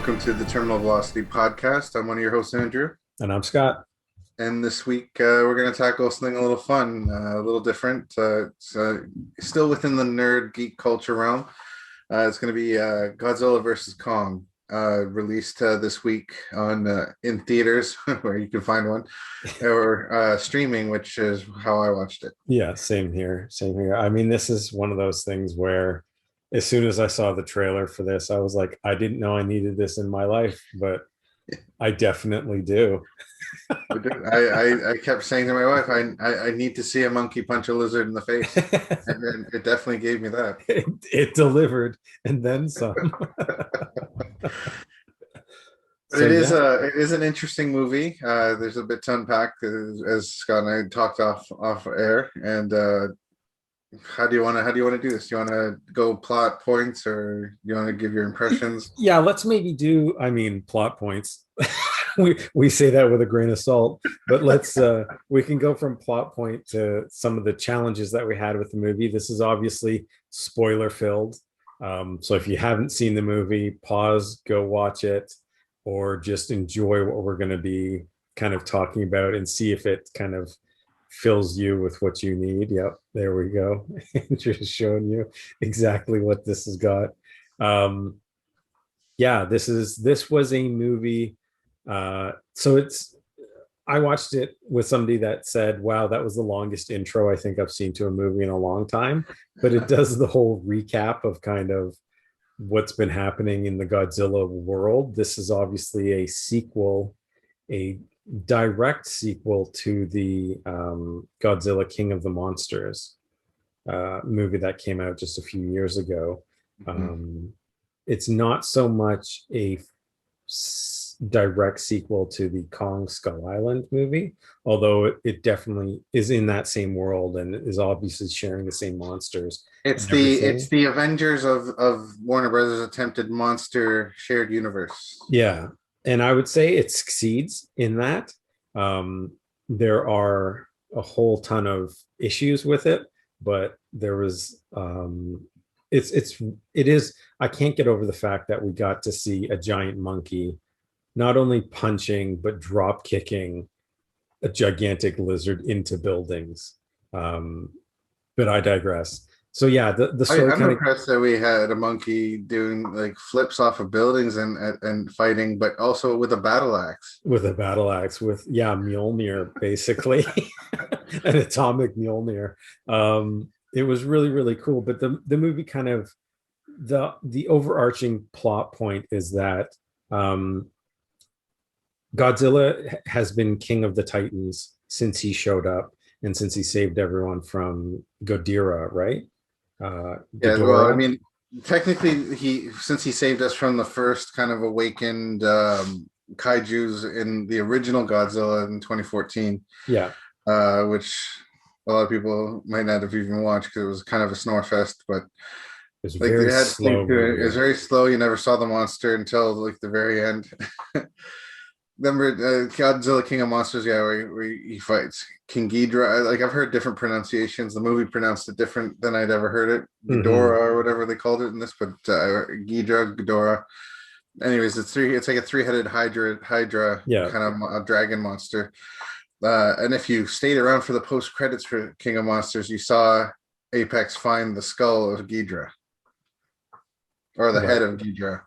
welcome to the Terminal Velocity podcast. I'm one of your hosts, Andrew. And I'm Scott. And this week we're going to tackle something a little fun, a little different. It's still within the nerd geek culture realm. It's going to be Godzilla versus Kong, released this week on in theaters where you can find one, or streaming, which is how I watched it. Yeah, same here. Same here. I mean, this is one of those things where as soon as I saw the trailer for this, I was like, I didn't know I needed this in my life, but I definitely do. I kept saying to my wife, I need to see a monkey punch a lizard in the face. And it definitely gave me that. It delivered and then some. But it is an interesting movie. There's a bit to unpack as Scott and I talked off air. And how do you want to do this? Do you want to go plot points, or do you want to give your impressions? Yeah, let's maybe do, I mean, plot points. we say that with a grain of salt, but let's we can go from plot point to some of the challenges that we had with the movie. This is obviously spoiler filled, so if you haven't seen the movie, pause, go watch it, or just enjoy what we're going to be kind of talking about and see if it kind of fills you with what you need. Yep, there we go. Just showing you exactly what this has got. Yeah, this was a movie. So I watched it with somebody that said, wow, that was the longest intro I think I've seen to a movie in a long time. But it does the whole recap of kind of what's been happening in the Godzilla world. This is obviously a sequel, a direct sequel to the Godzilla King of the Monsters movie that came out just a few years ago. It's not so much a direct sequel to the Kong Skull Island movie, although it definitely is in that same world and is obviously sharing the same monsters. It's the Avengers of Warner Brothers' attempted monster shared universe. Yeah, and I would say it succeeds in that. There are a whole ton of issues with it, but there was it is, I can't get over the fact that we got to see a giant monkey not only punching but drop kicking a gigantic lizard into buildings. But I digress. So yeah, the story I'm impressed that we had a monkey doing like flips off of buildings and fighting, but also with a battle axe. With a battle axe, with Mjolnir, basically. An atomic Mjolnir. It was really, really cool. But the movie kind of, the overarching plot point is that Godzilla has been king of the Titans since he showed up and since he saved everyone from Godira, right? Yeah, well, I mean, technically, since he saved us from the first kind of awakened kaiju's in the original Godzilla in 2014. Yeah, which a lot of people might not have even watched because it was kind of a snore fest, but it was like very they had slow. it was very slow. You never saw the monster until like the very end. Remember Godzilla King of Monsters? Yeah, where he fights King Ghidorah. Like I've heard different pronunciations. The movie pronounced it different than I'd ever heard it. Ghidorah or whatever they called it in this, but Ghidorah. Anyways, it's like a three-headed Hydra Yeah. kind of a dragon monster. And if you stayed around for the post credits for King of Monsters, you saw Apex find the skull of Ghidorah, or the head of Ghidorah,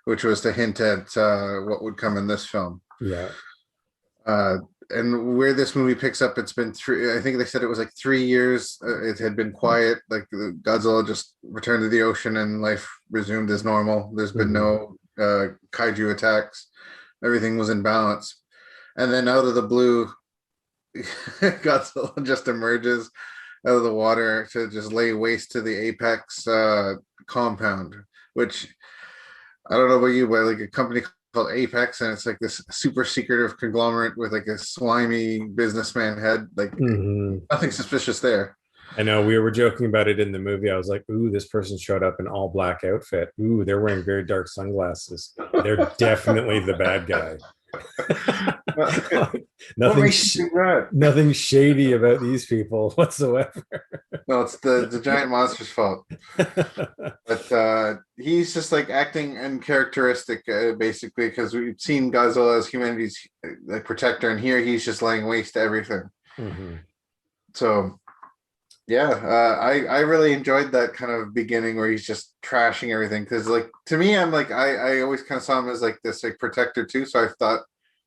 which was to hint at what would come in this film. Yeah. And where this movie picks up, it's been I think they said it was like 3 years. It had been quiet. Like Godzilla just returned to the ocean and life resumed as normal. There's been no kaiju attacks. Everything was in balance. And then out of the blue, Godzilla just emerges out of the water to just lay waste to the Apex compound, which I don't know about you, but like a company called Apex, and it's like this super secretive conglomerate with like a slimy businessman head. Like nothing suspicious there. I know, we were joking about it in the movie. I was like, ooh, this person showed up in all black outfit. Ooh, they're wearing very dark sunglasses. They're definitely the bad guy. Nothing shady about these people whatsoever. No, it's the giant monster's fault. But he's just like acting uncharacteristic, basically, because we've seen Godzilla as humanity's like protector, and here he's just laying waste to everything. Mhm. So yeah, I really enjoyed that kind of beginning where he's just trashing everything. Because like to me, I'm like I always kind of saw him as like this like protector too. So I thought,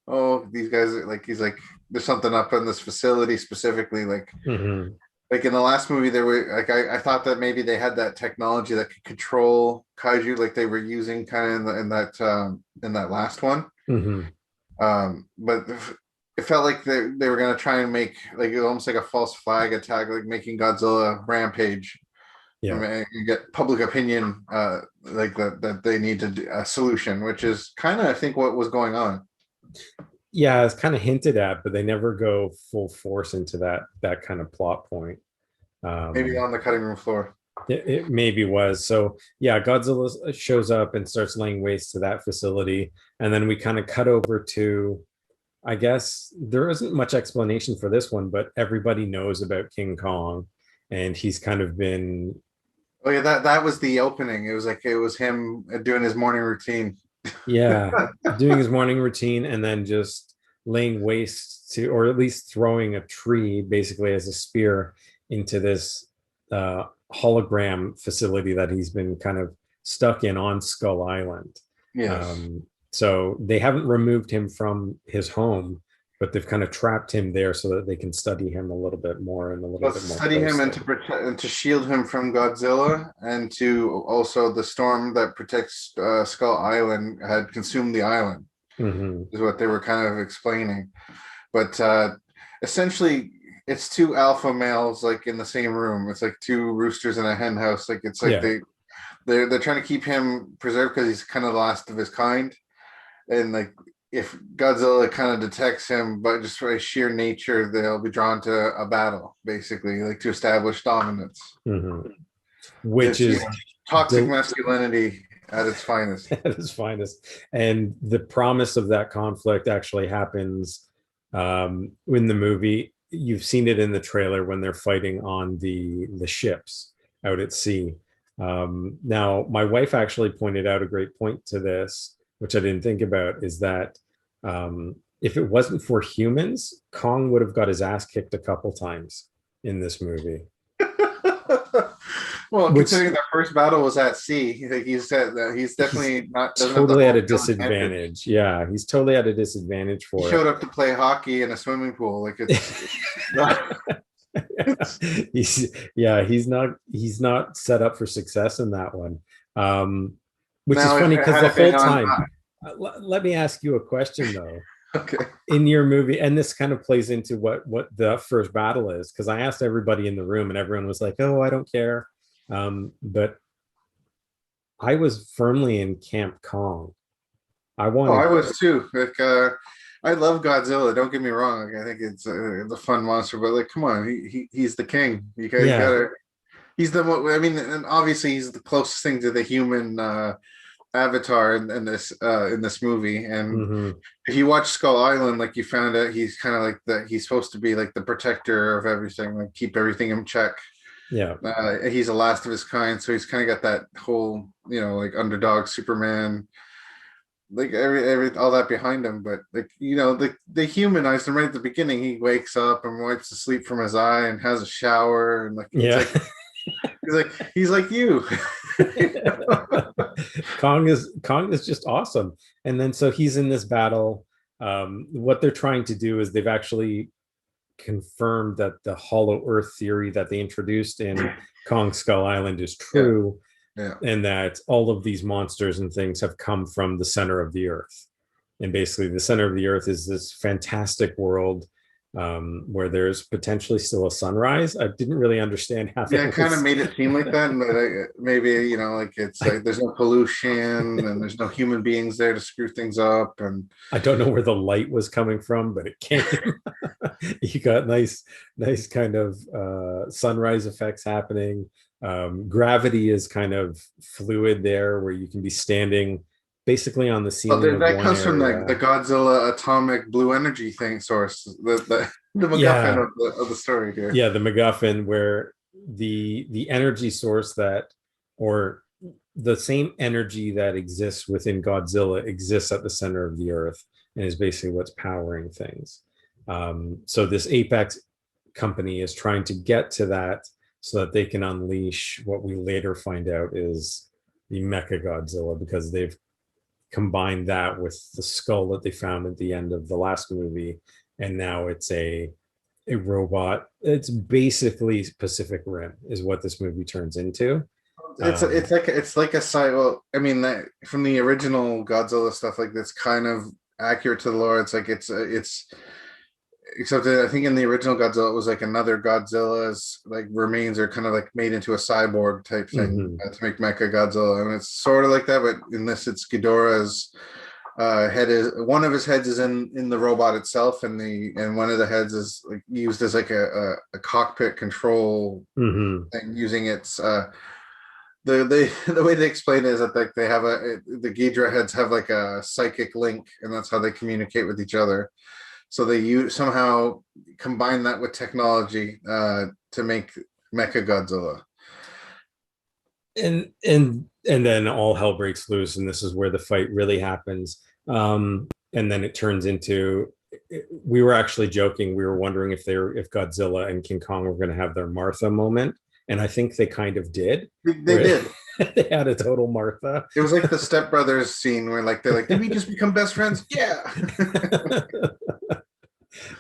oh, these guys are like he's like there's something up in this facility specifically, Mhm. like in the last movie there were like I thought that maybe they had that technology that could control kaiju like they were using kind of in that last one. Mhm. But it felt like they were gonna try and make like it almost like a false flag attack, like making Godzilla rampage. I Yeah. mean, you get public opinion like that they need to do a solution, which is kind of I think what was going on. Yeah, it's kind of hinted at, but they never go full force into that kind of plot point. Maybe Um, on the cutting room floor. it maybe was. So yeah, Godzilla shows up and starts laying waste to that facility, and then we kind of cut over to, I guess there isn't much explanation for this one, but everybody knows about King Kong, and he's kind of been, Oh yeah, that was the opening. It was like it was him doing his morning routine. yeah, doing his morning routine and then just laying waste to, or at least throwing a tree basically as a spear into this hologram facility that he's been kind of stuck in on Skull Island. Yes. Um, so they haven't removed him from his home, but they've kind of trapped him there so that they can study him a little bit more and a little Let's bit more study him and closely. to protect and to shield him from Godzilla and to also the storm that protects Skull Island had consumed the island Hmm. is what they were kind of explaining. But essentially, it's two alpha males like in the same room. It's like two roosters in a hen house. Like it's like Yeah. they're trying to keep him preserved because he's kind of the last of his kind. And like if Godzilla kind of detects him, but just by sheer nature, they'll be drawn to a battle, basically, like to establish dominance. Hmm. Which It's is toxic del- masculinity at its finest. at its finest. And the promise of that conflict actually happens in the movie. You've seen it in the trailer when they're fighting on the ships out at sea. Now, my wife actually pointed out a great point to this, which I didn't think about, is that if it wasn't for humans, Kong would have got his ass kicked a couple times in this movie. Well, Which considering the first battle was at sea, like he said that he's he's definitely not doesn't have the totally at home a field advantage. disadvantage. Yeah, he's totally at a disadvantage He for showed up to play hockey in a swimming pool. Like it. it's He's not set up for success in that one. Which is now if funny it because had the it been whole on time, let me ask you a question though. okay. In your movie, and this kind of plays into what the first battle is, because I asked everybody in the room and everyone was like, oh, I don't care. But I was firmly in Camp Kong. I Oh, I wanted, was too. Like, I love Godzilla. Don't get me wrong. Like, I think it's a fun monster, but like, come on, he's the king. You yeah, gotta. He's the. I mean, and obviously he's the closest thing to the human avatar in this movie. And hmm, if you watch Skull Island, like you found out, he's kind of like the. He's supposed to be like the protector of everything, like keep everything in check. yeah, He's the last of his kind, so he's kind of got that whole, like underdog Superman like every all that behind him, but like they humanized him right at the beginning. He wakes up and wipes the sleep from his eye and has a shower and like it's yeah. like he's like you. Kong is just awesome. And then so he's in this battle. What they're trying to do is they've actually confirmed that the hollow earth theory that they introduced in Kong Skull Island is Yeah, true, yeah. and that all of these monsters and things have come from the center of the earth. And basically, the center of the earth is this fantastic world where there's potentially still a sunrise. I didn't really understand how Yeah, it that kind of was. made it seem like that, but maybe like it's I like there's no pollution and there's no human beings there to screw things up, and I don't know where the light was coming from, but it came. You got nice kind of sunrise effects happening. Gravity is kind of fluid there, where you can be standing basically on the well, ceiling of that one comes from the area. Godzilla atomic blue energy thing source, the MacGuffin Yeah, of the story here. yeah, the MacGuffin, where the energy source that, or the same energy that exists within Godzilla exists at the center of the earth and is basically what's powering things. So this Apex company is trying to get to that so that they can unleash what we later find out is the Mecha Godzilla, because they've combined that with the skull that they found at the end of the last movie, and now it's a robot. It's basically Pacific Rim is what this movie turns into. It's like a sci. Well, I mean, that from the original Godzilla stuff, like that's kind of accurate to the lore. It's like it's except that I think in the original Godzilla, it was like another Godzilla's like remains are kind of like made into a cyborg type thing to make Mecha Godzilla, and it's sort of like that. But in this, it's Ghidorah's head is one of his heads is in the robot itself, and one of the heads is like used as like a cockpit control thing, using its the way they explain it is that like they have the Ghidra heads have like a psychic link, and that's how they communicate with each other. So they somehow combine that with technology to make Mecha Godzilla. And then all hell breaks loose, and this is where the fight really happens. And then it turns into, we were actually joking. We were wondering if Godzilla and King Kong were going to have their Martha moment, and I think they kind of did. They did. They had a total Martha. It was like the Step Brothers scene where like they're like, did we just become best friends? Yeah.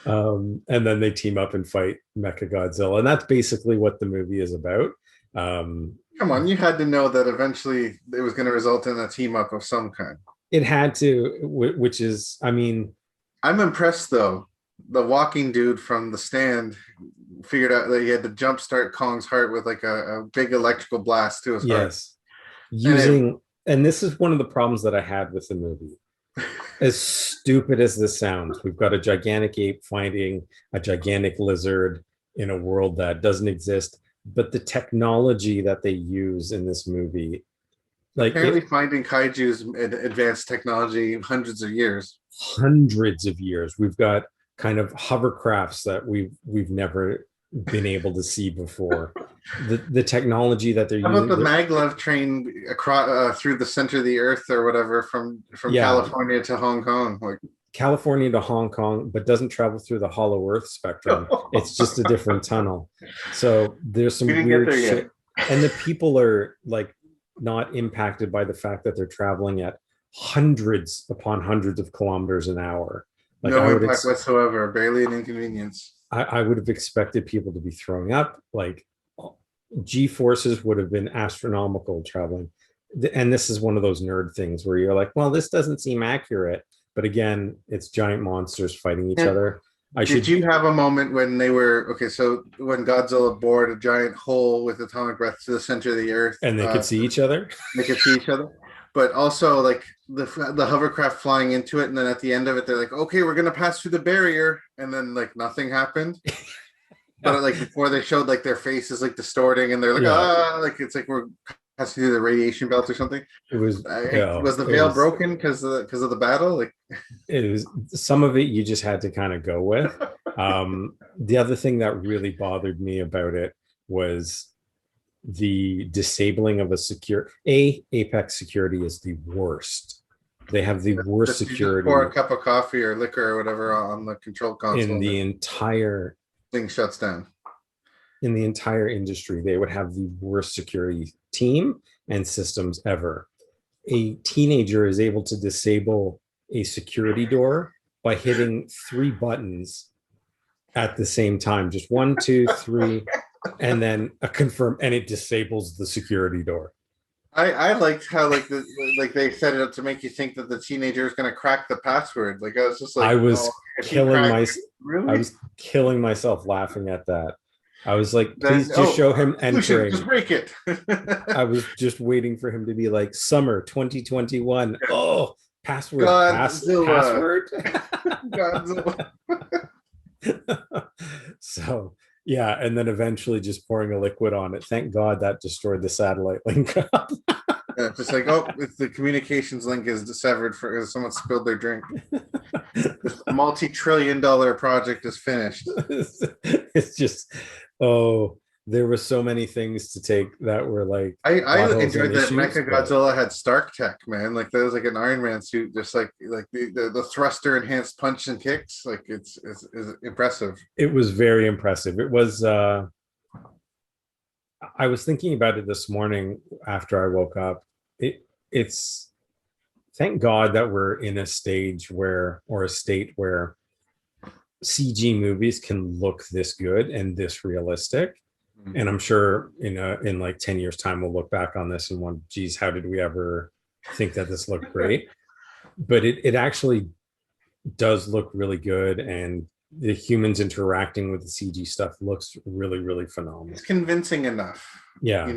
And then they team up and fight Mecha Godzilla, and that's basically what the movie is about. Come on, you had to know that eventually it was going to result in a team up of some kind. It had to, which is, I mean, I'm impressed though. The walking dude from The Stand figured out that he had to jumpstart Kong's heart with like a big electrical blast to his heart. Yes, and this is one of the problems that I had with the movie. As stupid as this sounds, we've got a gigantic ape fighting a gigantic lizard in a world that doesn't exist, but the technology that they use in this movie, like apparently finding kaiju's advanced technology hundreds of years. We've got kind of hovercrafts that we've never been able to see before. The technology that they're using. How about the maglev train across through the center of the earth or whatever from California to Hong Kong, like California to Hong Kong, but doesn't travel through the hollow earth spectrum. It's just a different tunnel. So there's some weird shit, and the people are like not impacted by the fact that they're traveling at hundreds upon hundreds of kilometers an hour. Like, no impact whatsoever, barely an inconvenience. I would have expected people to be throwing up. Like G-forces would have been astronomical traveling. And this is one of those nerd things where you're like, well, this doesn't seem accurate. But again, it's giant monsters fighting each other. Did you have a moment when they were, so when Godzilla bored a giant hole with atomic breath to the center of the earth. And they could see each other? They could see each other. But also like the hovercraft flying into it, and then at the end of it, they're like, okay, we're gonna pass through the barrier, and then like nothing happened. But like before they showed like their faces like distorting, and they're like, like it's like we're passing through the radiation belt or something. It was was the veil broken because of the battle? Like it was, some of it you just had to kind of go with. The other thing that really bothered me about it was the disabling of Apex security is the worst. They have the worst security. Pour a cup of coffee or liquor or whatever on the control console. In the entire thing shuts down. In the entire industry, they would have the worst security team and systems ever. A teenager is able to disable a security door by hitting 3 buttons at the same time. Just 1, 2, 3. And then a confirm, and it disables the security door. I liked how like they set it up to make you think that the teenager is going to crack the password. Like I was just like, I was killing myself laughing at that. I was like, please just show him entering. Just break it. I was just waiting for him to be like, summer 2021. Oh, password. Password. Godzilla. So. Yeah, and then eventually just pouring a liquid on it. Thank God that destroyed the satellite link. Just like, the communications link is severed because someone spilled their drink. This multi-trillion-dollar project is finished. It's just, there were so many things to take that were like plot I holes and enjoyed that issues, Mecha but Godzilla had Stark tech, man. Like that was like an Iron Man suit, just like the thruster enhanced punch and kicks. Like it's impressive. it was very impressive. It was I was thinking about it this morning after I woke up. It's thank God that we're in a stage where, or a state where CG movies can look this good and this realistic. Mhm. And I'm sure in like 10 years time we'll look back on this and wonder, geez, how did we ever think that this looked great? But it actually does look really good, and the humans interacting with the CG stuff looks really, really phenomenal. It's convincing enough, Yeah.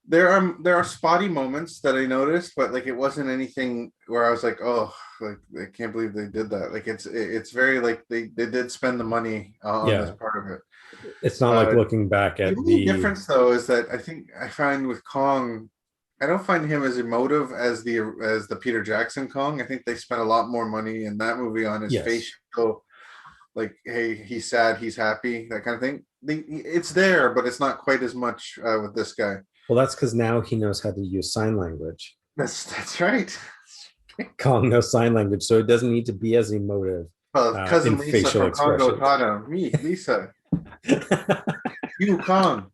there are spotty moments that I noticed, but like it wasn't anything where I was like, oh, like I can't believe they did that. Like it's very like they did spend the money on this Yeah. part of it. It's not like Uh, looking back the at only the, difference though is that I think I find with Kong, I don't find him as emotive as the Peter Jackson Kong. I think they spent a lot more money in that movie on his yes. facial, like, hey, he's sad, he's happy, that kind of thing. It's there, but it's not quite as much with this guy. Well, that's because now he knows how to use sign language. That's right. Kong knows sign language, so it doesn't need to be as emotive Well, in cousin Lisa facial from Congo expressions. taught him. Me, Lisa, you Kong.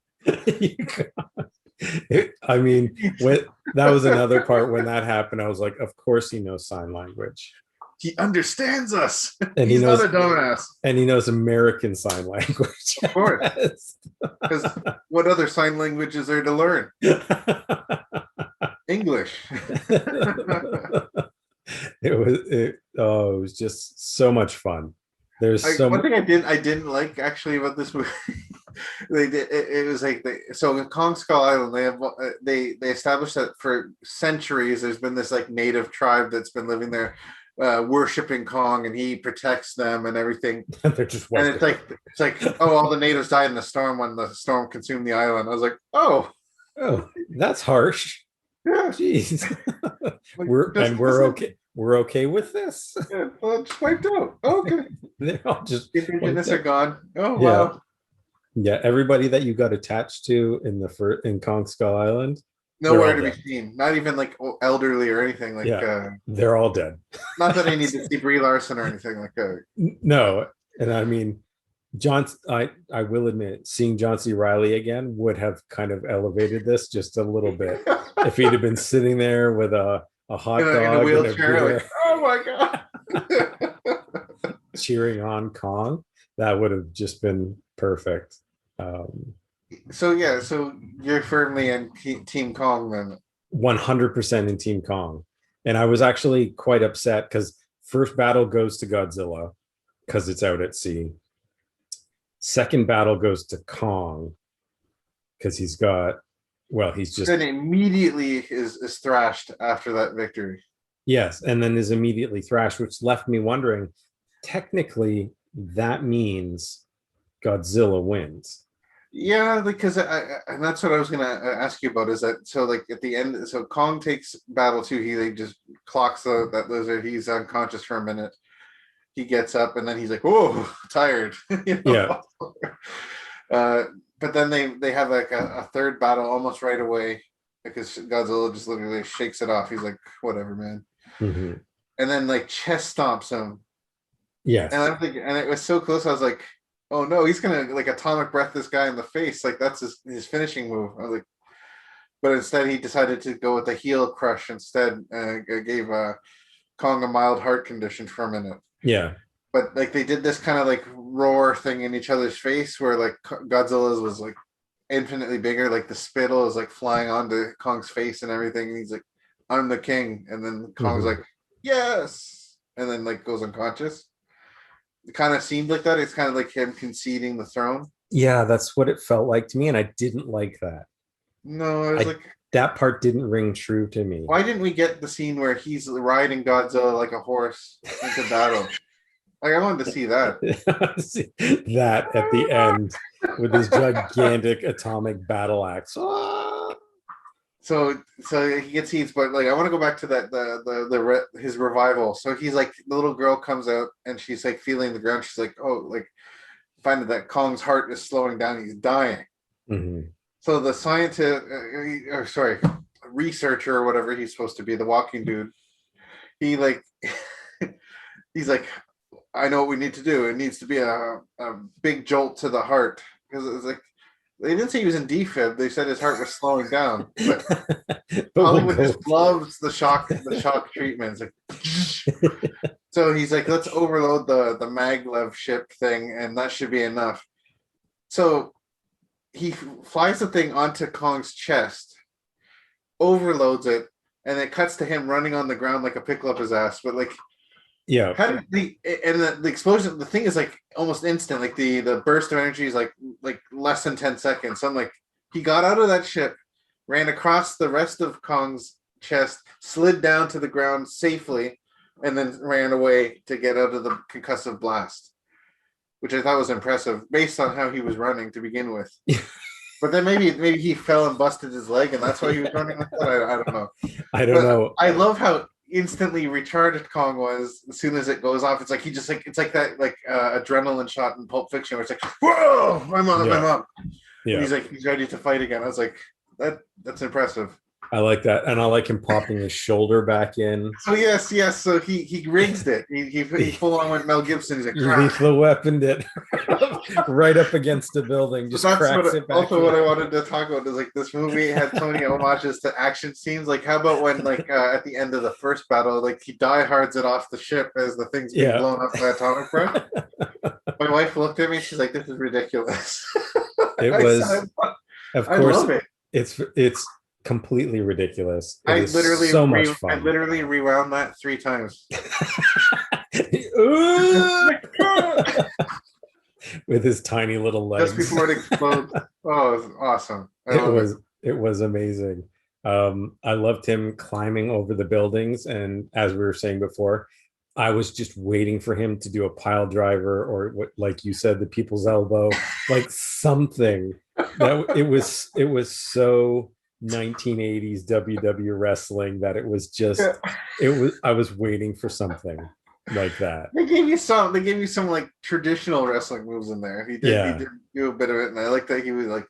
I mean, when that was another part when that happened, I was like, of course he knows sign language. He understands us. And he He's not a knows dumbass. and he knows American sign language. Of course. Because what other sign language is there to learn? English. It was just so much fun. There's so One much. thing I didn't like actually about this movie, they did it was like so in Kong Skull Island they established that for centuries there's been this like native tribe that's been living there, worshiping Kong, and he protects them and everything. They're just And wiped out. it's like oh, all the natives died in the storm when the storm consumed the island. I was like, oh Oh, that's harsh. yeah, Jeez. like We're okay. We're okay with this. yeah, well, just wiped out. Oh, okay, They're all just the wiped indigenous are out. gone. Oh Yeah. wow. Yeah. Everybody that you got attached to in Kong Skull Island, they're Nowhere all to be dead. seen. Not even like elderly or anything. Like, Yeah. They're all dead. not that I need to see Brie Larson or anything like that. No. And I mean, I will admit, seeing John C. Riley again would have kind of elevated this just a little bit. If he'd have been sitting there with a hot In a dog and a wheelchair, like, beer oh my god. cheering on Kong, that would have just been perfect. So yeah, so you're firmly in Team Kong then. 100% in Team Kong. And I was actually quite upset because first battle goes to Godzilla because it's out at sea. Second battle goes to Kong because he's just, Then immediately is thrashed after that victory. yes, and then is immediately thrashed, which left me wondering, technically, that means Godzilla wins. Yeah, because and that's what I was gonna ask you about. Is that so? Like at the end, so Kong takes battle two. He like just clocks that lizard. He's unconscious for a minute. He gets up and then he's like, "Whoa, tired." You Yeah. know? uh, but then they have like a third battle almost right away because Godzilla just literally shakes it off. He's like, "Whatever, man." Mhm. And then like chest stomps him, and Yes. I'm thinking, and it was so close. I was like, "Oh no, he's gonna like atomic breath this guy in the face. Like that's his finishing move." I was like, but instead he decided to go with the heel crush instead. Gave Kong a mild heart condition for a minute. Yeah. But like they did this kind of like roar thing in each other's face where like Godzilla's was like infinitely bigger, like the spittle is like flying onto Kong's face and everything, and he's like, I'm the king, and then Kong's Mhm. like, yes, and then like goes unconscious. It kind of seemed like that. It's kind of like him conceding the throne. Yeah, that's what it felt like to me, and I didn't like that. No, I was I like, That part didn't ring true to me. why didn't we get the scene where he's riding Godzilla like a horse into battle? Like I wanted to see that. That at the end with his gigantic atomic battle axe. So he gets heats, but like I want to go back to that his revival. So he's like the little girl comes out and she's like feeling the ground. She's like, oh, like find that Kong's heart is slowing down. He's dying. Mhm. So the scientist, or sorry, researcher or whatever he's supposed to be, the walking dude, he like, he's like, I know what we need to do. It needs to be a big jolt to the heart because it's like they didn't say he was in defib. They said his heart was slowing down. But But Hollywood just loves the shock treatment. It's like, so he's like, let's overload the maglev ship thing, and that should be enough. So he flies the thing onto Kong's chest, overloads it, and it cuts to him running on the ground like a pickle up his ass. But like, yeah, how did the explosion? The thing is like almost instant. Like the burst of energy is like less than 10 seconds. So I'm like, he got out of that ship, ran across the rest of Kong's chest, slid down to the ground safely, and then ran away to get out of the concussive blast, which I thought was impressive based on how he was running to begin with. But then maybe he fell and busted his leg, and that's why he was running like that. I don't know. I don't know. I love how instantly recharged Kong was as soon as it goes off. It's like he just like it's like that adrenaline shot in Pulp Fiction where it's like, whoa, I'm up. Yeah. And he's ready to fight again. I was like, that's impressive. I like that, and I like him popping his shoulder back in. So yes. So he rinsed it. He full on went Mel Gibson. He's like, lethal weaponed it right up against the building. Just cracks it back. Also, what I wanted to talk about is like this movie had so many homages to action scenes. Like, how about when at the end of the first battle, like he diehards it off the ship as the thing's being blown up by atomic breath. My wife looked at me. She's like, "This is ridiculous." It was, of course, I love it. It's completely ridiculous. I literally so much fun. I literally rewound that 3 times. With his tiny little legs. Just before it explodes. Oh, it was awesome. It was amazing. I loved him climbing over the buildings, and as we were saying before, I was just waiting for him to do a pile driver or what, like you said, the people's elbow, like something that it was so 1980s WW wrestling that it was just I was waiting for something like that. They gave you some like traditional wrestling moves in there. He did do a bit of it, and I like that he was like,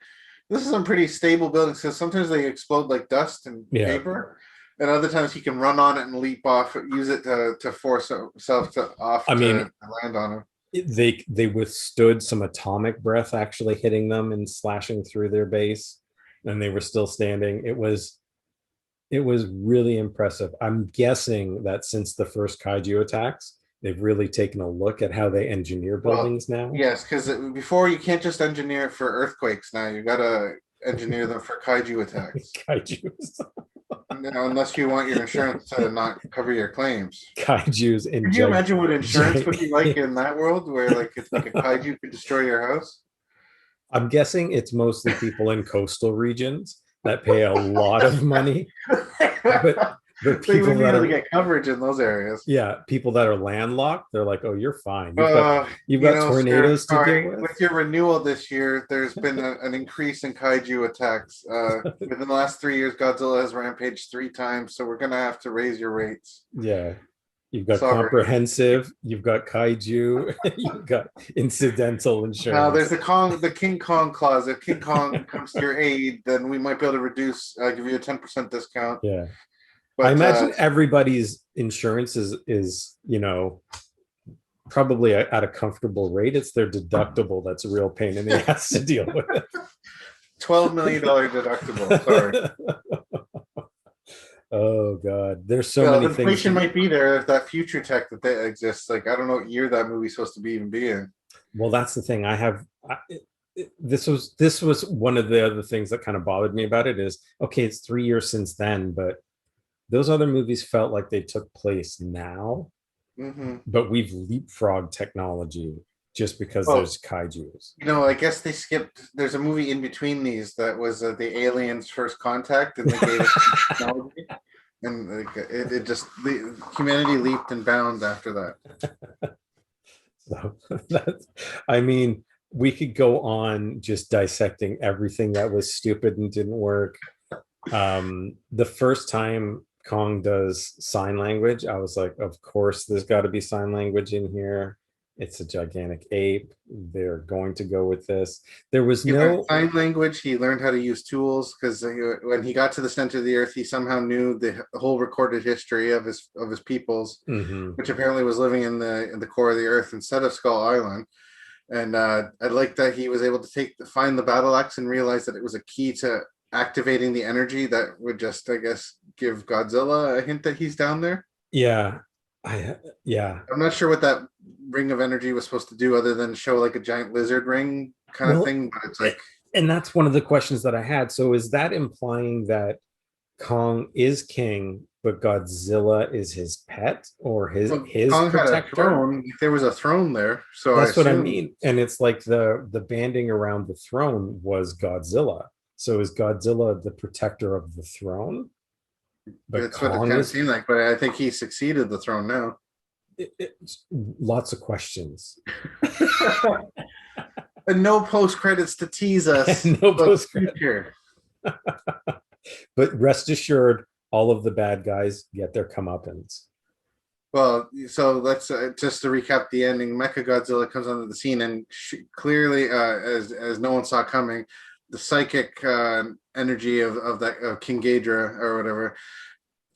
this is some pretty stable buildings because sometimes they explode like dust and paper, and other times he can run on it and leap off, use it to force himself to land on him. They withstood some atomic breath actually hitting them and slashing through their base, and they were still standing. It was really impressive. I'm guessing that since the first kaiju attacks, they've really taken a look at how they engineer buildings now. Yes, because before you can't just engineer it for earthquakes. Now you got to engineer them for kaiju attacks. Kaijus. Unless you want your insurance to not cover your claims. Kaijus. Can you imagine what insurance would be like in that world where like it's like a kaiju could destroy your house? I'm guessing it's mostly people in coastal regions that pay a lot of money, but people that really get coverage in those areas. Yeah, people that are landlocked, they're like, "Oh, you're fine. You've got tornadoes to deal with." With your renewal this year, there's been an increase in kaiju attacks. Within the last 3 years, Godzilla has rampaged 3 times, so we're gonna have to raise your rates. Yeah. You've got comprehensive, you've got kaiju, you've got incidental insurance. Now there's the King Kong clause. If King Kong comes to your aid, then we might be able to give you a 10% discount. Yeah. But I imagine everybody's insurance is probably at a comfortable rate. It's their deductible that's a real pain in the ass to deal with. $12 million deductible. Sorry. Oh God, there's so many things. Inflation might be there if that future tech that exists. Like I don't know what year that movie's supposed to be in. Well, that's the thing. This was one of the other things that kind of bothered me about it is, okay, it's 3 years since then, but those other movies felt like they took place now. Mm-hmm. But we've leapfrogged technology just because there's kaijus. I guess they skipped. There's a movie in between these that was the Aliens First Contact, and they gave it technology, and humanity leaped and bound after that. So we could go on just dissecting everything that was stupid and didn't work. The first time Kong does sign language, I was like, of course, there's got to be sign language in here. It's a gigantic ape. They're going to go with this. There was He learned no, sign language. He learned how to use tools because when he got to the center of the earth, he somehow knew the whole recorded history of his peoples, mhm. which apparently was living in the core of the earth instead of Skull Island. And I like that he was able to find the battle axe and realize that it was a key to activating the energy that would just, I guess, give Godzilla a hint that he's down there. Yeah, I yeah. I'm not sure what that ring of energy was supposed to do other than show like a giant lizard ring kind of Well, thing, but it's like and that's one of the questions that I had. So is that implying that Kong is king, but Godzilla is his pet or well, his Kong had a protector? throne. There was a throne there, so I That's what I assume. mean. And it's like the banding around the throne was Godzilla. So is Godzilla the protector of the throne? But That's what it Kong kind of is seemed like, but I think he succeeded the throne now. lots of questions. And no post credits to tease us And no about post the credit. future. But rest assured, all of the bad guys get their comeuppance. Well, so let's just to recap the ending. Mecha Godzilla comes onto the scene, and clearly, as no one saw coming, the psychic energy of that of King Ghidorah or whatever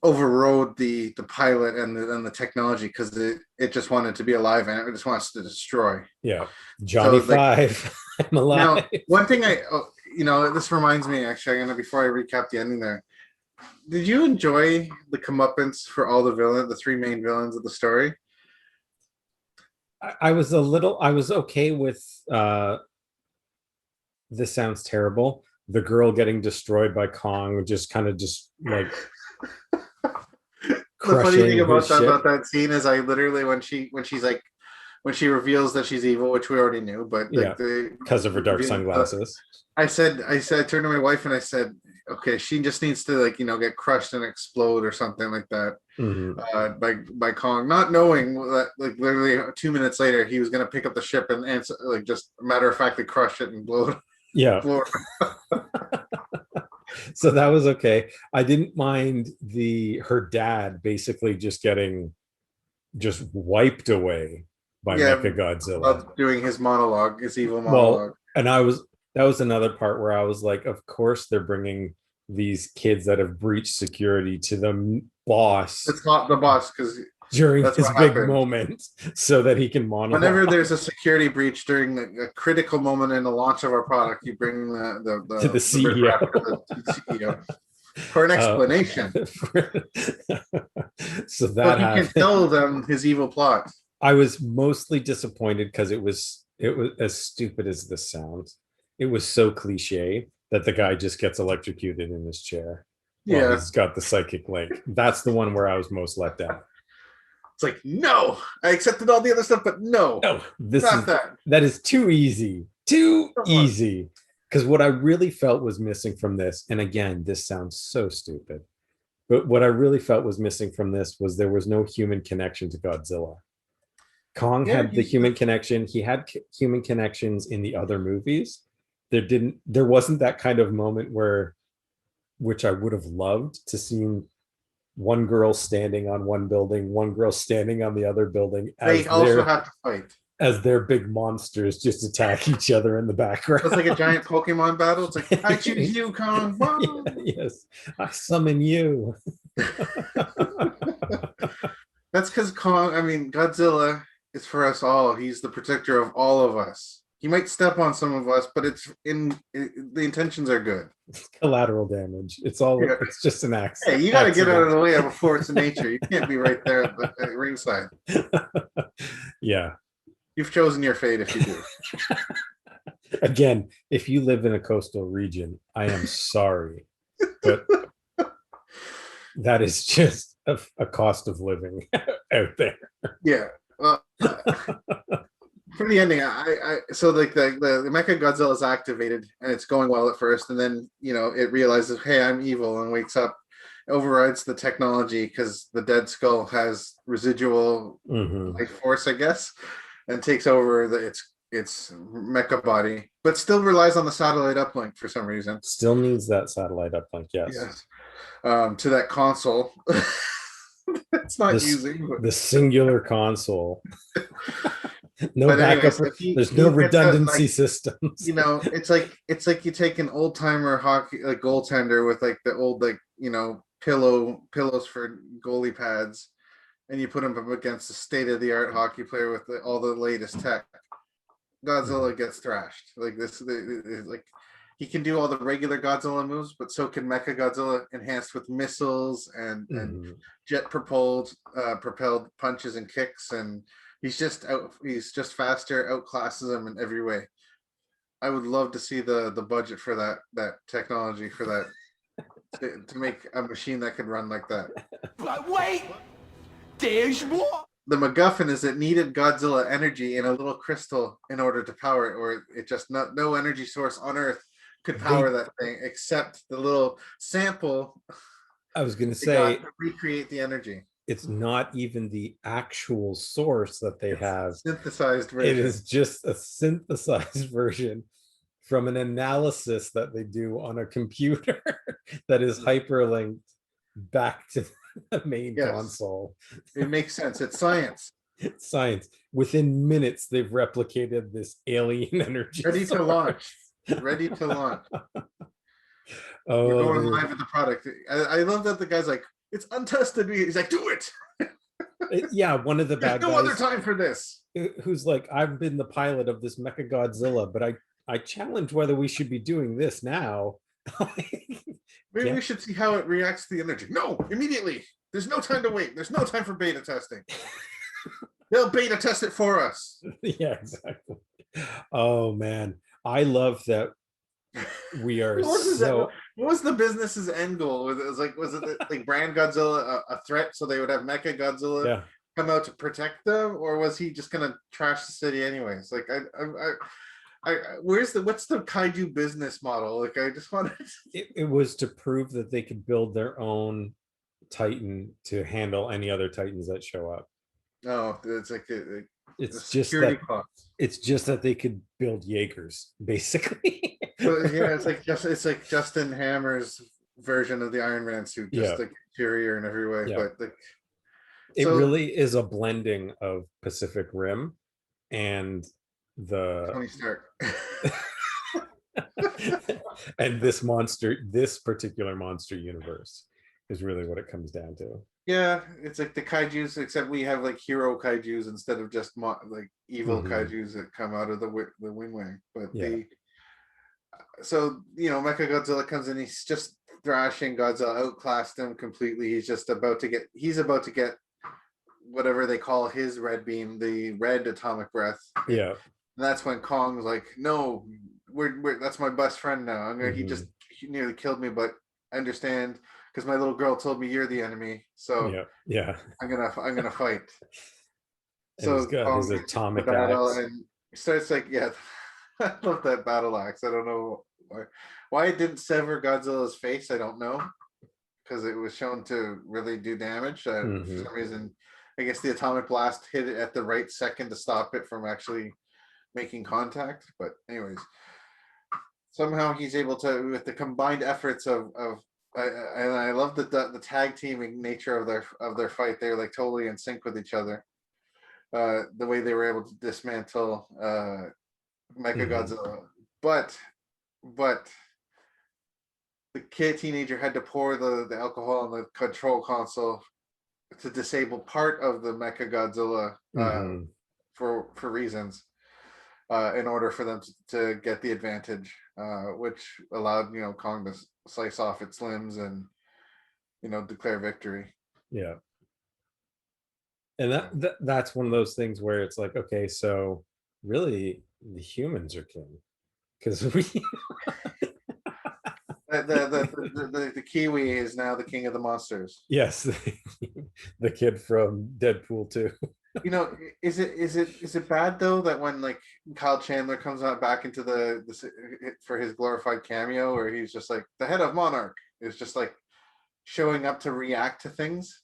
overrode the pilot and the technology because it just wanted to be alive and it just wants to destroy. Yeah. So Johnny like Five, I'm now, alive. one thing this reminds me actually. I'm gonna before I recap the ending there. Did you enjoy the comeuppance for all the three main villains of the story? I was a little, I was okay with this sounds terrible. The girl getting destroyed by Kong, just kind of just like The funny thing crushing his about ship. that scene is I literally when she reveals that she's evil, which we already knew, but like Yeah, the because of her dark reveal sunglasses. I turned to my wife and I said, okay, she just needs to like get crushed and explode or something like that Mhm. by Kong, not knowing that like literally 2 minutes later he was gonna pick up the ship and answer, like just matter of factly crush it and blow it. Yeah. Blow So that was okay. I didn't mind her dad basically just getting just wiped away by Yeah, Mecha Godzilla. about doing his monologue, his evil Well, monologue. and that was another part where I was like, of course they're bringing these kids that have breached security to the boss It's not the boss because during that's his what big happened. moment so that he can Whenever monologue there's a security breach during a critical moment in the launch of our product, you bring to the the riprap CEO. to the CEO for an uh, explanation, so so that he can happened. tell them his evil plot. I was mostly disappointed because it was as stupid as this sounds. It was so cliche that the guy just gets electrocuted in his chair while Yeah, he's got the psychic link. That's the one where I was most let down. it's like no, I accepted all the other stuff, but no, No, not that. that is too easy. Too Come on. easy. Because what I really felt was missing from this, and again, this sounds so stupid, but what I really felt was missing from this was there was no human connection to Godzilla. Kong Yeah, had the human connection. He had human connections in the other movies. There wasn't that kind of moment where, which I would have loved to see one girl standing on one building, one girl standing on the other building they also have to fight. as their big monsters just attack each other in the It's like a background. giant Pokemon battle. It's like I choose you, Kong. Yeah, yes, I summon you. That's because Kong, I mean, Godzilla is for us all. He's the protector of all of us. He might step on some of us, but the intentions are good. Collateral damage. It's all. Yeah. It's just an Hey, you got to get out of accident. the way of a force of nature. You can't be right there at ringside. Yeah. You've chosen your fate if you do. Again, if you live in a coastal region, I am sorry, but that is just a cost of living out there. Yeah. For the ending, so like the Mecha Godzilla is activated and it's going well at first, and then it realizes, hey, I'm evil, and wakes up, overrides the technology because the dead skull has residual Mhm. life force, I guess, and takes over its mecha body, but still relies on the satellite uplink for some reason. Still needs that satellite uplink, yes. Yes, to that console. It's not This using. the singular console. No But backup. anyways, like There's no he gets out redundancy like, systems. it's like you take an old timer hockey like goaltender with like the old like pillows for goalie pads, and you put him up against a state of the art hockey player with all the latest tech. Godzilla gets thrashed. Like this, like he can do all the regular Godzilla moves, but so can Mecha Godzilla, enhanced with missiles and Mhm. jet propelled punches and kicks, and he's just faster, outclasses him in every way. I would love to see the budget for that technology for that to make a machine that could run like that. But wait, there's more. The MacGuffin is it needed Godzilla energy in a little crystal in order to power it, or it just no energy source on Earth could power They, that thing except the little sample I was going to they got say, to recreate the energy. it's not even the actual source that they It's a have. synthesized It version. is just a synthesized version from an analysis that they do on a computer that is hyperlinked back to the main Yes, console. it makes sense. It's science. It's science. Within minutes, they've replicated this alien energy Ready to source. launch. Ready to launch. We're Oh, going live with the product. I love that the guy's like, it's untested. He's like, do it. yeah, one of the There's bad no guys other time for this. who's like, I've been the pilot of this Mecha Godzilla, but I challenge whether we should be doing this now. Maybe Yeah. we should see how it reacts to the energy. No, immediately. There's no time to wait. There's no time for beta testing. They'll beta test it for us. Yeah, exactly. Oh man, I love that we are so. What was the business's end goal? Was it like brand Godzilla a threat so they would have Mecha Godzilla Yeah, come out to protect them, or was he just gonna trash the city anyways? Like what's the kaiju business model? Like I just wanted. it was to prove that they could build their own Titan to handle any other Titans that show up. No, it's like It's just security that costs. it's just that they could build Jaegers, basically. So yeah, it's like Justin Hammer's version of the Iron Man suit, just Yeah. like superior in every way. Yeah. But like, It so really is a blending of Pacific Rim and Tony the Stark. and this particular monster universe is really what it comes down to. Yeah, it's like the kaiju's, except we have like hero kaiju's instead of just like evil Mhm. kaiju's that come out of the wing wing. But Yeah. Mecha Godzilla comes in, he's just thrashing Godzilla, outclassed him completely. He's about to get whatever they call his red beam, the red atomic breath. Yeah. And that's when Kong's like, no, that's my best friend now. He nearly killed me, but I understand because my little girl told me you're the enemy. So Yeah. I'm gonna fight. And he's got his gets into atomic the battle axe. and starts like, yeah, I love that battle axe. I don't know why it didn't sever Godzilla's face. I don't know, because it was shown to really do damage. For Mhm. some reason, I guess the atomic blast hit it at the right second to stop it from actually making contact. But anyways, somehow he's able to, with the combined efforts and I love the tag teaming nature of their fight. They're like totally in sync with each other. The way they were able to dismantle Mecha Godzilla, but the teenager had to pour the alcohol on the control console to disable part of the Mecha Godzilla for reasons, in order for them to get the advantage, which allowed Kong to slice off its limbs and declare victory. Yeah. And that's one of those things where it's like, okay, so really the humans are king because we The Kiwi is now the king of the monsters. yes, the kid from Deadpool 2. Is it bad though that when like Kyle Chandler comes out back into the for his glorified cameo, where he's just like the head of Monarch is just like showing up to react to things?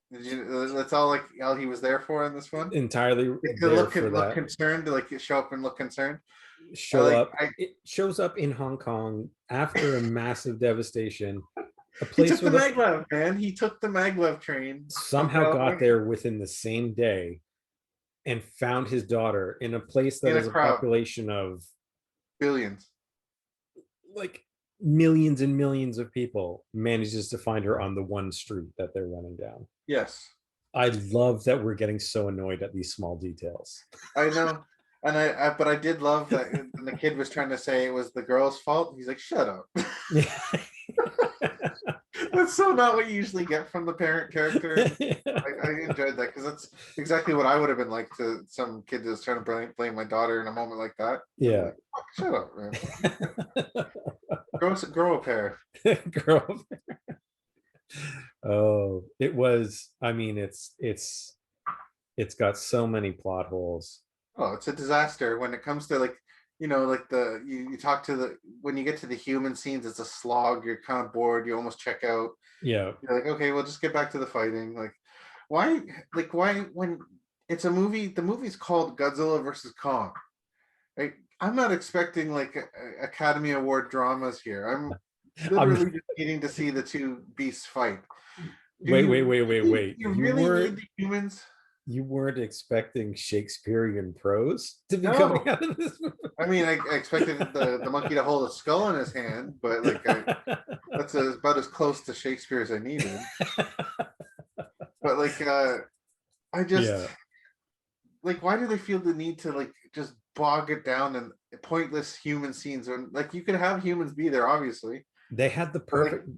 That's all he was there for in this one. Entirely To look concerned, like show up and look concerned. It shows up in Hong Kong after a massive devastation. He took the maglev, man. He took the maglev train. Somehow got there within the same day and found his daughter in a place that In a is a crowd, population of billions. like millions and millions of people, manages to find her on the one street that they're running down. Yes, I love that we're getting so annoyed at these small details. I know. And but I did love that when the kid was trying to say it was the girl's fault. He's like, "Shut up." Yeah. That's so not what you usually get from the parent character. I enjoyed that because that's exactly what I would have been like to some kid that's trying to blame my daughter in a moment like that. Yeah. Like, shut up, man. Grow a pair. Girl. Oh, it was. I mean, it's got so many plot holes. Oh, it's a disaster when it comes to like, like you talk to when you get to the human scenes, it's a slog. You're kind of bored. You almost check out. Yeah. You're like, okay, we'll just get back to the fighting. Why, why when it's a movie, the movie's called Godzilla versus Kong. Right? I'm not expecting like Academy Award dramas here. I'm literally just needing to see the two beasts fight. Wait. You really need the humans? You weren't expecting Shakespearean prose to be No. coming out of this movie? I mean, I expected the monkey to hold a skull in his hand, but that's about as close to Shakespeare as I needed. But I just why do they feel the need to just bog it down in pointless human scenes? When you could have humans be there, obviously. They had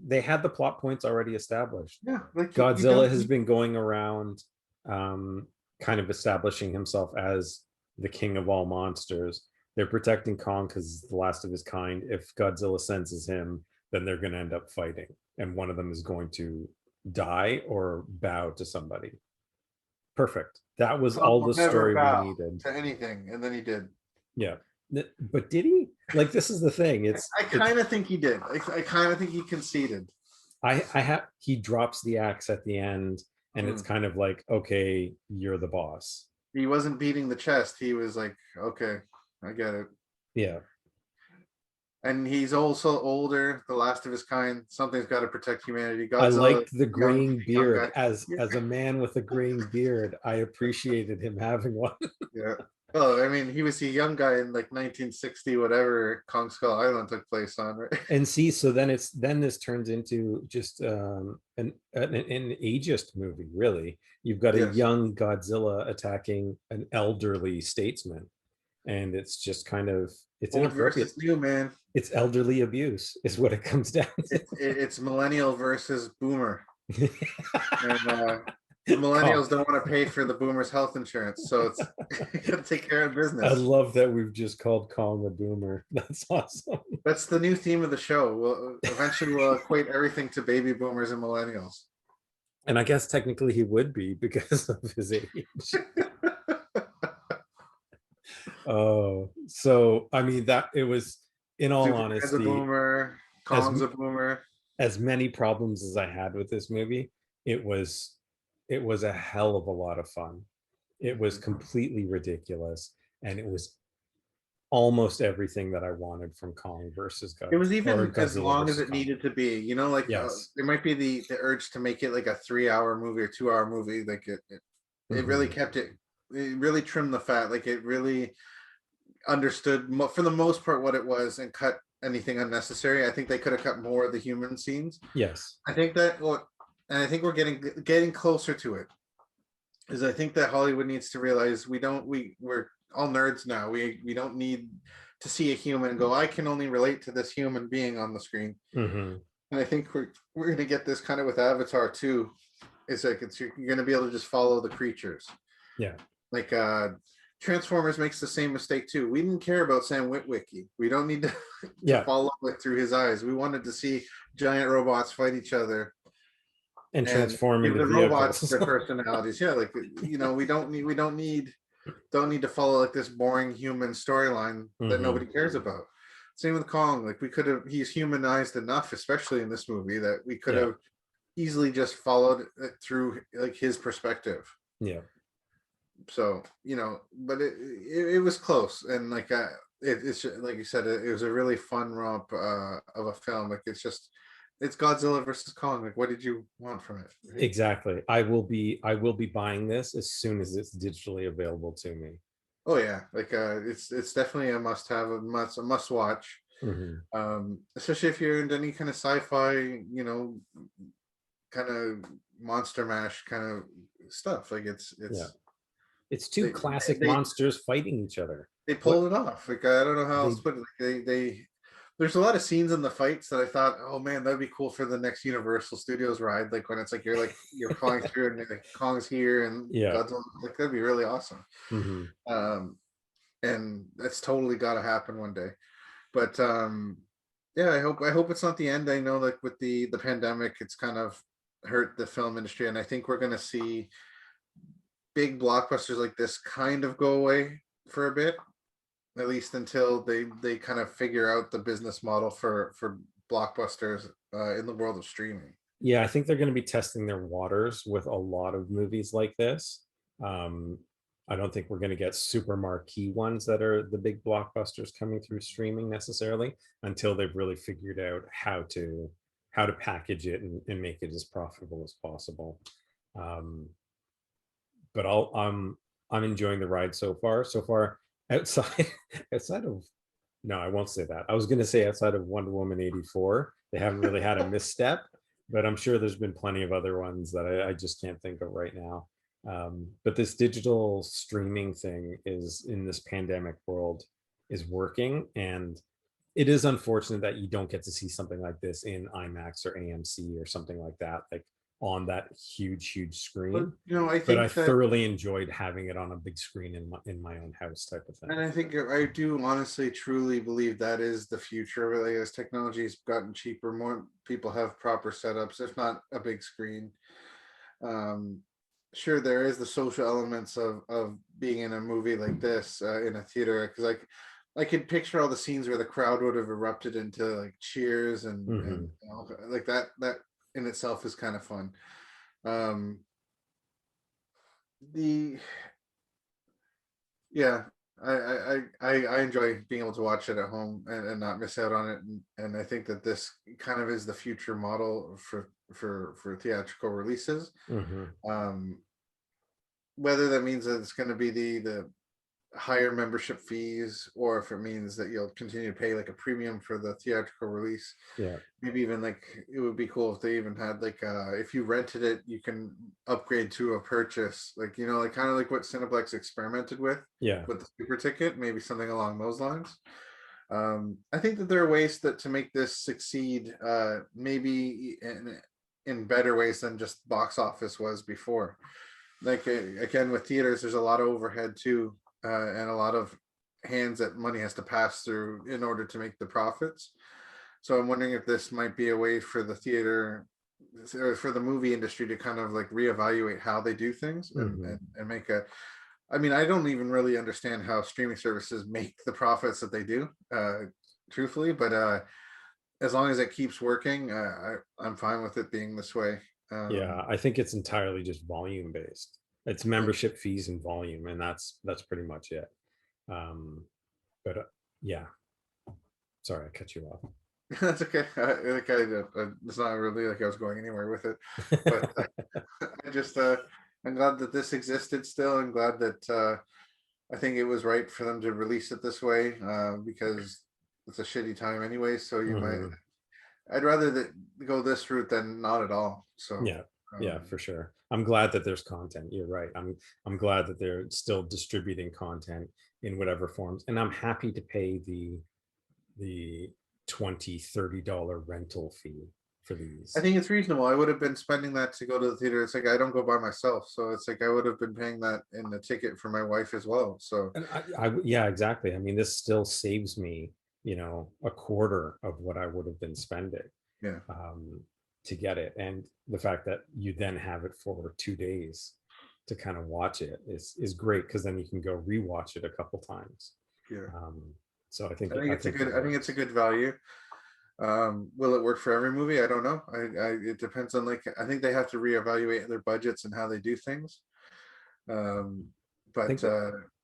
they had the plot points already established. Yeah, Godzilla has been going around, kind of establishing himself as the king of all monsters. They're protecting Kong because he's the last of his kind. If Godzilla senses him, then they're going to end up fighting, and one of them is going to die or bow to somebody. Perfect. That was all the story we needed. To anything, and then he did. Yeah, but did he? This is the thing. I kind of think he did. I kind of think he conceded. He drops the axe at the end, and it's kind of like, okay, you're the boss. He wasn't beating the chest. He was like, okay, I get it. Yeah. And he's also older, the last of his kind. Something's got to protect humanity. Godzilla, I liked the graying beard. As a man with a graying beard, I appreciated him having one. Yeah. Well, I mean, he was a young guy in 1960, whatever Kong Skull Island took place on, right? And see, so then this turns into just an ageist movie, really. You've got a young Godzilla attacking an elderly statesman, and it's just kind of inappropriate. New, man. It's elderly abuse, is what it comes down to. It's millennial versus boomer. And the millennials don't want to pay for the boomers' health insurance, so it's you got to take care of business. I love that we've just called Kong a boomer. That's awesome. That's the new theme of the show. Eventually we'll equate everything to baby boomers and millennials. And I guess technically he would be because of his age. Oh, so I mean that it was, in all honesty, as a boomer, Kong's a boomer. As many problems as I had with this movie, it was a hell of a lot of fun. It was completely ridiculous, and it was almost everything that I wanted from Kong versus Godzilla. It was even as long as it needed to be. Yes. There might be the urge to make it like a 3-hour movie or 2-hour movie. It really kept it. It really trimmed the fat. It really understood for the most part what it was and cut anything unnecessary. I think they could have cut more of the human scenes. Yes. I think that and I think we're getting closer to it. Is I think that Hollywood needs to realize we're all nerds now. We don't need to see a human and go, I can only relate to this human being on the screen. Mm-hmm. And I think we're going to get this kind of with Avatar too. It's you're going to be able to just follow the creatures. Yeah. Transformers makes the same mistake too. We didn't care about Sam Witwicky. We don't need to follow it through his eyes. We wanted to see giant robots fight each other and transform into the vehicles. Robots their personalities. Yeah, we don't need to follow this boring human storyline that nobody cares about. Same with Kong. He's humanized enough, especially in this movie, that we could have easily just followed it through his perspective. Yeah. So but it was close, and it's like you said, it was a really fun romp of a film. It's just it's Godzilla versus Kong. Like, what did you want from it? Right? Exactly. I will be buying this as soon as it's digitally available to me. Oh yeah, like it's definitely a must have, a must watch. Mhm. Especially if you're into any kind of sci-fi, you know, kind of monster mash kind of stuff. Like Yeah. it's It's two they classic they monsters fighting each other. they What pulled it off. Like I don't know how else they to put it. Like, they there's a lot of scenes in the fights that I thought, oh man, that'd be cool for the next Universal Studios ride. Like you're flying through and like, Kong's here and yeah. Godzilla. Like that'd be really awesome. Mhm. Um, and that's totally got to happen one day. But yeah, I hope it's not the end. I know like with the pandemic, it's kind of hurt the film industry, and I think we're gonna see big blockbusters like this kind of go away for a bit, at least until they kind of figure out the business model for blockbusters in the world of streaming. Yeah, I think they're going to be testing their waters with a lot of movies like this. Um, I don't think we're going to get super marquee ones that are the big blockbusters coming through streaming necessarily until they've really figured out how to package it and make it as profitable as possible. Um, but I'm enjoying the ride so far. So far, outside outside of no, I won't say that. I was going to say outside of Wonder Woman 84, they haven't really had a misstep, but I'm sure there's been plenty of other ones that I just can't think of right now. But this digital streaming thing is in this pandemic world is working, and it is unfortunate that you don't get to see something like this in IMAX or AMC or something like that, like on that huge But screen. you know, I But I think that, thoroughly enjoyed having it on a big screen in my own house type of and thing. I think I do honestly, truly believe that is the future. Really, as technology's gotten cheaper, more people have proper setups, if not a big screen. Um, sure, there is the social elements of being in a movie like this in a theater, because like I could picture all the scenes where the crowd would have erupted into like cheers and Hmm. you know, like that in itself is kind of fun. Um, the Yeah, I enjoy being able to watch it at home and not miss out on it, and I think that this kind of is the future model for theatrical releases. Hmm. Um, whether that means that it's going to be the higher membership fees, or if it means that you'll continue to pay like a premium for the theatrical release. Yeah. Maybe even like it would be cool if they even had like if you rented it, you can upgrade to a purchase, like you know, like kind of like what Cineplex experimented Yeah. with the super ticket, maybe something along those lines. I think that there are ways that to make this succeed, maybe in better ways than just box office was before. Like again with theaters, there's a lot of overhead too, and a lot of hands that money has to pass through in order to make the profits. So I'm wondering if this might be a way for the theater or for the movie industry to kind of like reevaluate how they do things Hmm. and make a. I mean, I don't even really understand how streaming services make the profits that they do, truthfully, but as long as it keeps working, I'm fine with it being this way. Yeah, I think it's entirely just volume based. It's Yeah. membership fees and volume, and that's pretty much it. Um, but yeah, sorry, I cut you off. That's okay. It's not really like I was going anywhere with it, but I just I'm glad that this existed still. I'm glad that I think it was right for them to release it this way because it's a shitty time anyway. So you might. Hmm. I'd rather that go this route than not at all. So Yeah, yeah, um, for sure. I'm glad that there's content. You're right. I'm glad that they're still distributing content in whatever forms, and I'm happy to pay the 20-30 dollar rental fee for I these. think it's reasonable. I would have been spending that to go to the theater. It's like I don't go by myself, so it's like I would have been paying that in the ticket for my wife as well. So And yeah, exactly. I mean, this still saves me, a quarter of what I would have been spending yeah, um, to get it. And the fact that you then have it for 2 days to kind of watch it is great because then you can go rewatch it a couple times. yeah. Um, so I think I it's a think good. it I think it's a works. good value. Will it work for every movie? I don't know. It depends on like I think they have to reevaluate their budgets and how they do things. Um, I but think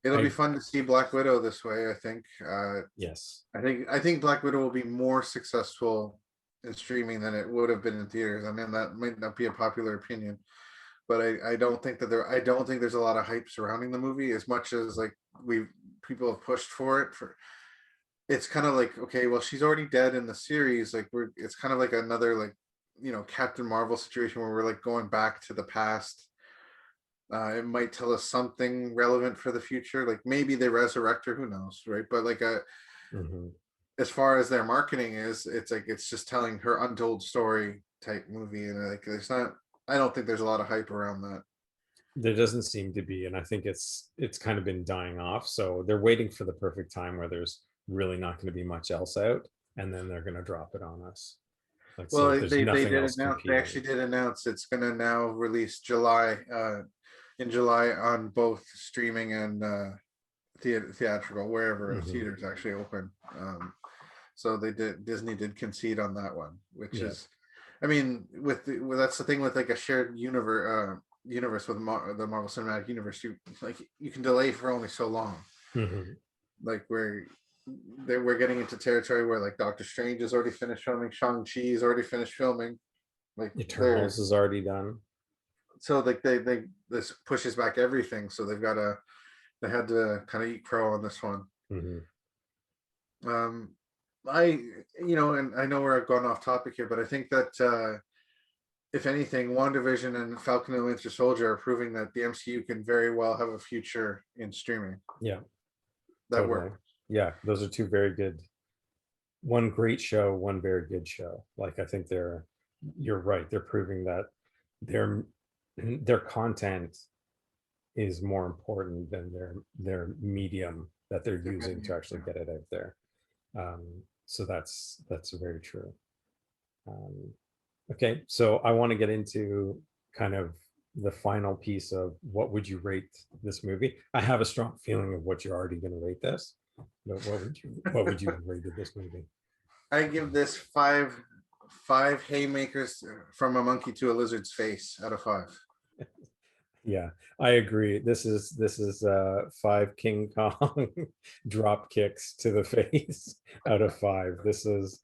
it'll be I fun to see Black Widow this way. I think. yes. I think Black Widow will be more successful in streaming than it would have been in theaters. I mean, that might not be a popular opinion, but I don't think that I don't think there's a lot of hype surrounding the movie as much as like people have pushed for it for. It's kind of like, okay, well, she's already dead in the series. Like it's kind of like another like, Captain Marvel situation where we're like going back to the past. It might tell us something relevant for the future. Like maybe they resurrect her, who knows, right? But like Mhm. as far as their marketing is, it's like it's just telling her untold story type movie, and like there's not. I don't think there's a lot of hype around that. There doesn't seem to be, and I think it's kind of been dying off. So they're waiting for the perfect time where there's really not going to be much else out, and then they're going to drop it on us. Like so, Well, there's they nothing did else announce. They competing. actually did announce it's going to now release in July on both streaming and theatrical, wherever Mhm. theaters actually open. So Disney did concede on that one, which Yeah. is, I mean, that's the thing with like a shared universe with the Marvel Cinematic Universe. You can delay for only so long. Mhm. Like we're getting into territory where like Doctor Strange has already finished filming, Shang-Chi is already finished filming. Like Eternals is already done. so like they this pushes back everything. So they had to kind of eat crow on this one. Mhm. Um, I and I know we're going off topic here, but I think that if anything, WandaVision and Falcon and Winter Soldier are proving that the MCU can very well have a future in streaming. Yeah, That totally. work. Yeah, those are two very good. One great show, one very good show. Like I think you're right. They're proving that their their content is more important than their medium that they're using to actually get it out there. So that's very true. Um, okay, so I want to get into kind of the final piece of what would you rate this movie? I have a strong feeling of what you're already going to rate this, but what would you rate this movie? I give this five haymakers from a monkey to a lizard's face out of 5. Yeah, I agree. This is 5 King Kong drop kicks to the face out of 5. This was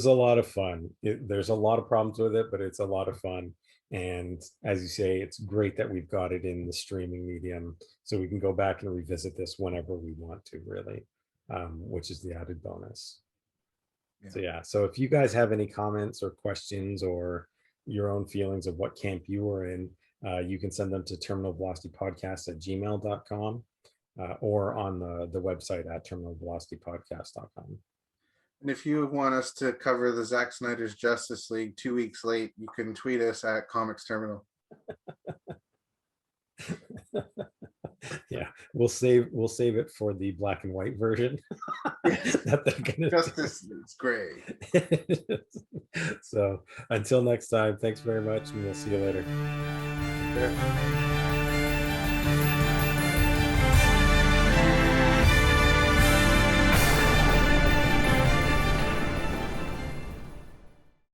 a lot of fun. There's a lot of problems with it, but it's a lot of fun. And as you say, it's great that we've got it in the streaming medium, so we can go back and revisit this whenever we want to, really, which is the added bonus. Yeah. So yeah, so if you guys have any comments or questions or your own feelings of what camp you were in, you can send them to terminalvelocitypodcast@gmail.com or on the website at terminalvelocitypodcast.com. And if you want us to cover the Zack Snyder's Justice League 2 weeks late, you can tweet us at Comics Terminal. Yeah, we'll save it for the black and white version that they're gonna Justice is gray. So until next time, thanks very much, and we'll see you later. Yeah.